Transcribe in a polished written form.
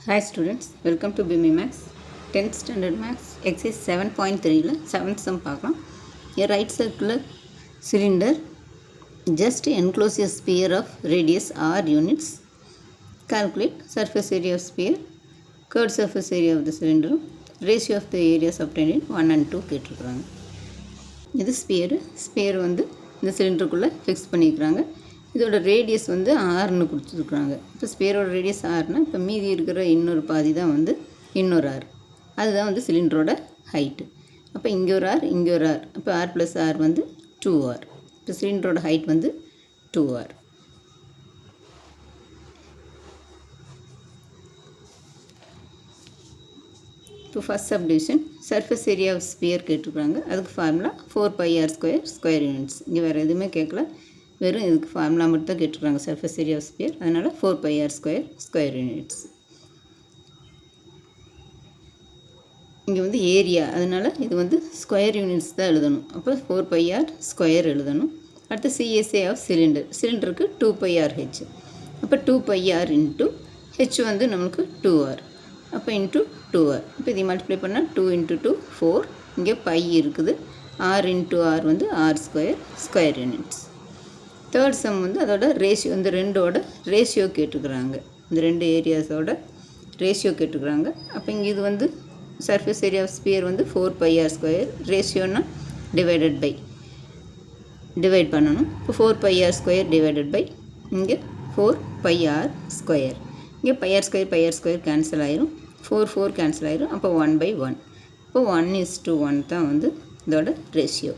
Hi students, welcome to BMI Max 10th standard Max exercise 7.3 7th sum பார்க்கலாம். A right circular cylinder just enclose a sphere of radius r units. Calculate surface area of sphere, curved surface area of the cylinder, ratio of the areas obtained in 1 and 2 கேட்டிருக்கிறாங்க. இது sphere வந்து இந்த சிலிண்டருக்குள்ளே fix பண்ணிக்கிறாங்க. இதோட radius வந்து ஆர்னு கொடுத்துருக்குறாங்க. இப்போ ஸ்பியரோட radius ஆர்னா இப்போ மீதி இருக்கிற இன்னொரு பாதி தான் வந்து இன்னொரு ஆர், அதுதான் வந்து சிலிண்டரோட ஹைட்டு. அப்போ இங்கே ஒரு ஆர் இங்கே ஒரு ஆர், அப்போ ஆர் ப்ளஸ் ஆர் வந்து 2r. இப்போ சிலிண்டரோட ஹைட் வந்து 2r. இப்போ first subdivision surface area of sphere கேட்டிருக்காங்க. அதுக்கு ஃபார்முலா 4πr² ஸ்கொயர் யூனிட்ஸ். இங்கே வேறு எதுவுமே கேட்கல, வெறும் இதுக்கு ஃபார்முலா மட்டும் தான் கேட்டிருக்காங்க சர்ஃபேஸ் ஏரியா ஆஃப் ஸ்பியர். அதனால் 4πr² ஸ்கொயர் யூனிட்ஸ். இங்கே வந்து ஏரியா, அதனால் இது வந்து ஸ்கொயர் யூனிட்ஸ் தான் எழுதணும். அப்போ 4πr ஸ்கொயர் எழுதணும். அடுத்து CSA ஆஃப் சிலிண்டருக்கு 2πrh. அப்போ 2πr இன்ட்டு ஹெச் வந்து நம்மளுக்கு 2r, அப்போ இன்ட்டு 2r. இப்போ இதை மல்டிப்ளை பண்ணால் 2 × 2 4, இங்கே பை இருக்குது. r இன்ட்டு r வந்து r² square units. Third sum வந்து அதோட ரேஷியோ, இந்த ரெண்டோட ரேஷியோ கேட்டுக்கிறாங்க. இந்த ரெண்டு ஏரியாஸோட ரேஷியோ கேட்டுக்கிறாங்க. அப்போ இங்கே இது வந்து சர்ஃபேஸ் ஏரியா ஆஃப் ஸ்பியர் வந்து 4πr², ரேஷியோனா டிவைட் பண்ணணும். இப்போ 4πr² டிவைடட் பை இங்கே 4πr². இங்கே πr² கேன்சல் ஆயிரும், 4 கேன்சல் ஆயிரும். அப்போ 1/1. இப்போ 1:1 தான் வந்து இதோட ரேஷியோ.